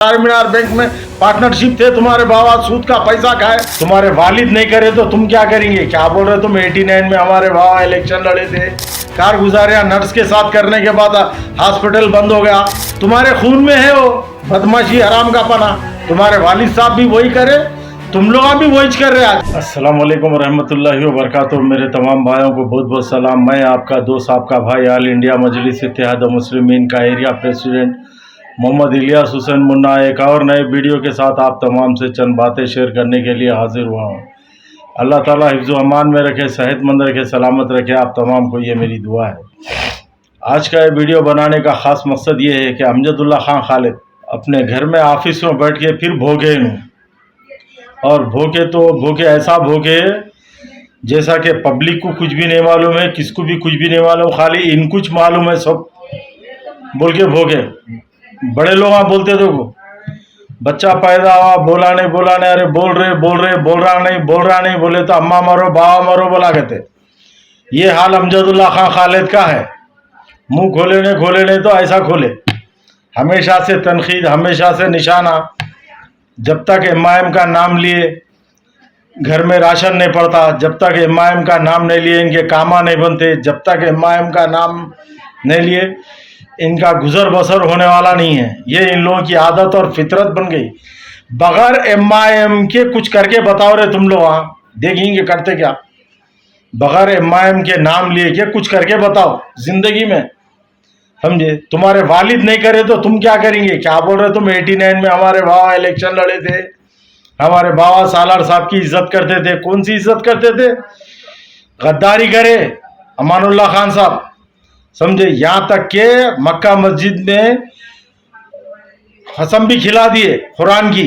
मीनार bank में partnership थे, तुम्हारे बाबा सूद का पैसा खाए, तुम्हारे वालिद नहीं करे तो तुम क्या करेंगे? क्या बोल रहे तुम 89 में हमारे बाबा इलेक्शन लड़े थे, कारगुजारियां नर्स के साथ करने के बाद हॉस्पिटल बंद हो गया। तुम्हारे खून में है वो बदमाशी, हराम का पना। तुम्हारे वालिद साहब भी वही करे, तुम लोग भी वही कर रहे आज। अस्सलाम वालेकुम रहमतुल्लाहि व बरकातुहू। मेरे तमाम भाइयों को बहुत बहुत सलाम। मैं आपका दोस्त, आपका भाई, ऑल इंडिया मजलिस इत्तेहाद मुस्लिमीन का एरिया प्रेसिडेंट मोहम्मद इलियास हुसैन मुन्ना एक और नए वीडियो के साथ आप तमाम से चंद बातें शेयर करने के लिए हाजिर हुआ हूँ। अल्लाह ताला हिफ्ज़ अमान में रखे, सेहतमंद रखे, सलामत रखे, आप तमाम को ये मेरी दुआ है। आज का ये वीडियो बनाने का ख़ास मकसद ये है कि अमजदुल्ला खान खालिद अपने घर में ऑफिस में बैठ के फिर भोगे हूँ, और भोगे ऐसा भोगे जैसा कि पब्लिक को कुछ भी नहीं मालूम है, किसको भी कुछ भी नहीं मालूम, खाली इन कुछ मालूम है सब बोल के भोगे। बड़े लोग बोलते थे को बच्चा पैदा हुआ, बोला नहीं, अरे बोल रहा नहीं बोले तो अम्मा मरो बाबा मरो बोला कहते। ये हाल अमजदुल्ला खान खालिद का है। मुंह खोले नहीं तो ऐसा खोले, हमेशा से तनकीद, हमेशा से निशाना। जब तक एम का नाम लिए घर में राशन नहीं पड़ता, जब तक एम का नाम नहीं लिए इनके कामा नहीं बनते, जब तक एम का नाम नहीं लिए इनका गुजर बसर होने वाला नहीं है। ये इन लोगों की आदत और फितरत बन गई। बगैर एम के कुछ करके बताओ रे तुम लोग, वहाँ देखेंगे करते क्या। बगैर एम के नाम लिए के कुछ करके बताओ जिंदगी में, समझे। तुम्हारे वालिद नहीं करे तो तुम क्या करेंगे? क्या बोल रहे तुम 89 में हमारे बाबा इलेक्शन लड़े थे, हमारे बाबा सालार साहब की इज्जत करते थे। कौन सी इज्जत करते थे? गद्दारी करे अमानुल्लाह खान साहब, समझे। यहाँ तक के मक्का मस्जिद में कसम भी खिला दिए कुरान की,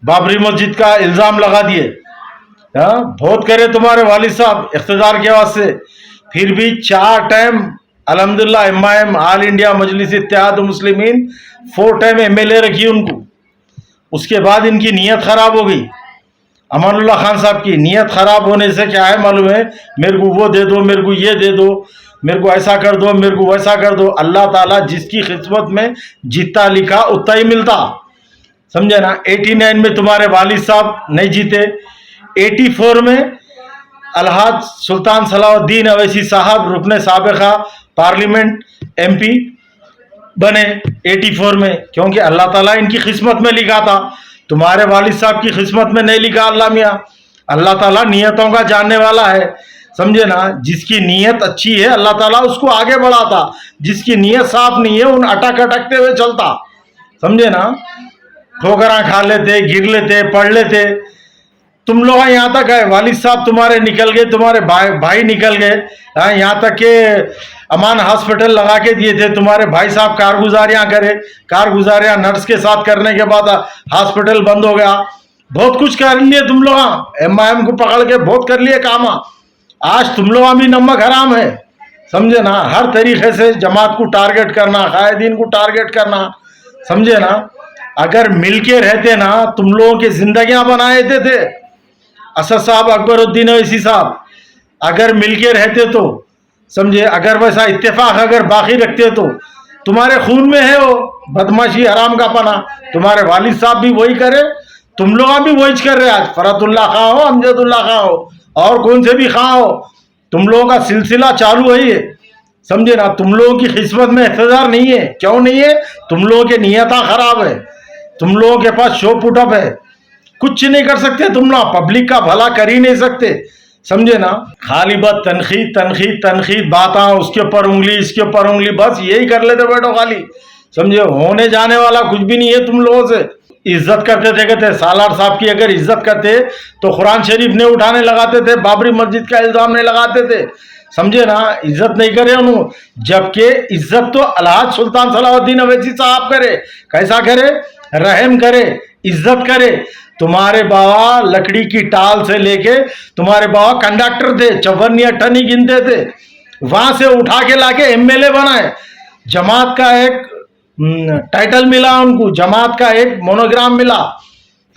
बाबरी मस्जिद का इल्ज़ाम लगा दिए। बहुत करे तुम्हारे वालिद साहब इख्तिदार के वास्ते, फिर भी 4 टाइम अल्हम्दुलिल्लाह एम all India Majlis Ittehad Muslimeen 4 time MLA रखी उनको। उसके बाद इनकी नीयत ख़राब हो गई। अमानुल्लाह खान साहब की नीयत ख़राब होने से क्या है मालूम है? मेरे को वो दे दो, मेरे को ये दे दो, मेरे को ऐसा कर दो, मेरे को वैसा कर दो। अल्लाह ताला जिसकी किस्मत में जितना लिखा उतना ही मिलता, समझे ना। 89 में तुम्हारे वालिद साहब नहीं जीते, 84 में अलहाज सुल्तान सलाउद्दीन अवैसी साहब रुकने साबिका पार्लियामेंट MP बने 84 में, क्योंकि अल्लाह ताला इनकी किस्मत में लिखा था। तुम्हारे वालिद साहब की किस्मत में नहीं लिखा अल्लाह मियाँ। अल्लाह ताला नियतों का जानने वाला है, समझे ना। जिसकी नीयत अच्छी है अल्लाह ताला उसको आगे बढ़ाता, जिसकी नीयत साफ नहीं है उन अटकते हुए चलता, समझे ना। ठोकरा खा लेते, गिर लेते, पढ़ लेते। तुम लोग यहाँ तक है, वालिद साहब तुम्हारे निकल गए, तुम्हारे भाई निकल गए। यहाँ तक के अमान हॉस्पिटल लगा के दिए थे, तुम्हारे भाई साहब कारगुजारियां करे, कारगुजारियां नर्स के साथ करने के बाद हॉस्पिटल बंद हो गया। बहुत कुछ कर लिए तुम लोग, एम को पकड़ के बहुत कर लिए काम। आज तुम लोग भी नमक हराम है, समझे ना। हर तरीके से जमात को टारगेट करना, कायदीन को टारगेट करना, समझे ना। अगर मिलके रहते ना तुम लोगों की जिंदगियां बनाए थे असद साहब, अकबरुद्दीन अवैसी साहब, अगर मिलके रहते तो, समझे। अगर वैसा इत्तेफाक अगर बाकी रखते तो, तुम्हारे खून में है वो बदमाशी, हराम का पना। तुम्हारे वालिद साहब भी वही करे, तुम लोग भी वही कर रहे। आज फरतुल्ला खां हो, अमजदुल्ला खां हो, और कौन से भी खां हो, तुम लोगों का सिलसिला चालू है ये, समझे ना। तुम लोगों की किस्मत में इख्तिदार नहीं है। क्यों नहीं है? तुम लोगों की नीयता खराब है, तुम लोगों के पास शो पुटअप है, कुछ नहीं कर सकते तुम लोग, पब्लिक का भला कर ही नहीं सकते, समझे ना। खाली बस तनखीद बात, उसके ऊपर उंगली, इसके ऊपर उंगली, बस यही कर लेते बैठो खाली, समझे। होने जाने वाला कुछ भी नहीं है तुम लोगों से। इज्जत करते थे, कहते सालार साहब की अगर इज्जत करते तो कुरान शरीफ नहीं उठाने लगाते थे, बाबरी मस्जिद का इल्जाम नहीं लगाते थे, समझे ना। इज्जत नहीं करे उन्होंने, जबकि इज्जत तो अलहाज सुल्तान सलाउद्दीन अवैसी साहब करे। कैसा करे? रहम करे, इज्जत करे। तुम्हारे बाबा लकड़ी की टाल से लेके, तुम्हारे बाबा कंडक्टर थे, 54 टन ही गिनते थे, वहां से उठा के लाके MLA बनाए। जमात का एक टाइटल मिला उनको, जमात का एक मोनोग्राम मिला,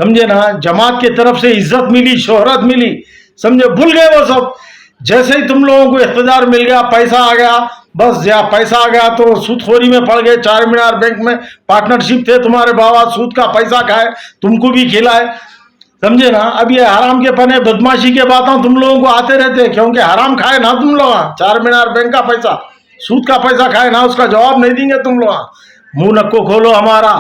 समझे ना। जमात की तरफ से इज्जत मिली, शोहरत मिली, समझे। भूल गए वो सब। जैसे ही तुम लोगों को इख्तिदार मिल गया, पैसा आ गया, बस या पैसा आ गया तो सूदखोरी में पड़ गए, चार मीनार बैंक में पार्टनरशिप थे तुम्हारे बाबा, सूद का पैसा खाए, तुमको भी खिलाए, समझे ना। अब ये हराम के पने बदमाशी के बातें तुम लोगों को आते रहते हैं, क्योंकि हराम खाए ना तुम लोग, चार मीनार बैंक का पैसा, सूद का पैसा खाए ना, उसका जवाब नहीं देंगे तुम लोग। मुंह नक्को खोलो, हमारा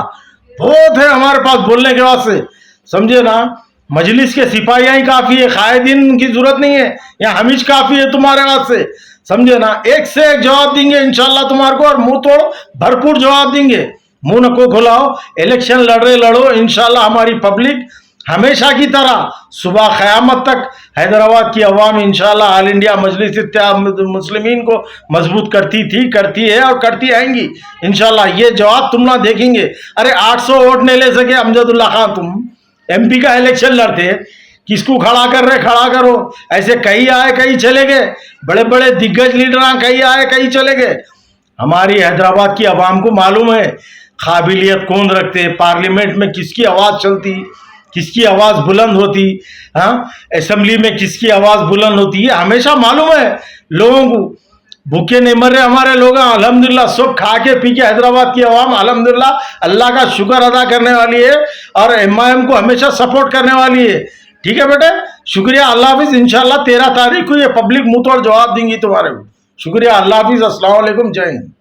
बहुत है हमारे पास बोलने के वास्ते, समझे ना। मजलिस के सिपाहियां ही काफी है, कायदीन की जरूरत नहीं है, या हमीज काफी है तुम्हारे वास्ते, समझे ना। एक से एक जवाब देंगे इंशाल्लाह तुम्हारे को, और मुंह तोड़ भरपूर जवाब देंगे। मुंह नको खुलाओ, इलेक्शन लड़ रहे लड़ो, इंशाल्लाह हमारी पब्लिक हमेशा की तरह सुबह क़यामत तक हैदराबाद की अवाम इंशाल्लाह ऑल इंडिया मजलिस इत्तेहाद मुस्लिमीन को मजबूत करती थी, करती है और करती आएंगी इंशाल्लाह। ये जवाब तुम ना देखेंगे। अरे 800 वोट नहीं ले सके अमजदुल्ला खान, तुम MP का इलेक्शन लड़ते, किसको खड़ा कर रहे, खड़ा करो। ऐसे कई आए कई चले गए, बड़े बड़े दिग्गज लीडर कई आए कई चले गए। हमारी हैदराबाद की आवाम को मालूम है काबिलियत कौन रखते, पार्लियामेंट में किसकी आवाज़ चलती, किसकी आवाज़ बुलंद होती, हाँ, असेंबली में किसकी आवाज़ बुलंद होती है, हमेशा मालूम है लोगों को। भूखे नहीं मर रहे हमारे लोग, अल्हम्दुलिल्लाह सब खा के पी के हैदराबाद की आवाम अल्हम्दुलिल्लाह अल्लाह का शुक्र अदा करने वाली है, और MIM को हमेशा सपोर्ट करने वाली है। ठीक है बेटे, शुक्रिया, अल्लाह हाफिज। इंशाल्लाह 13 तारीख को ये पब्लिक मुंह तोड़ जवाब देंगी तुम्हारे को। शुक्रिया, अल्लाह हाफिज, अस्सलाम वालेकुम, जय हिंद।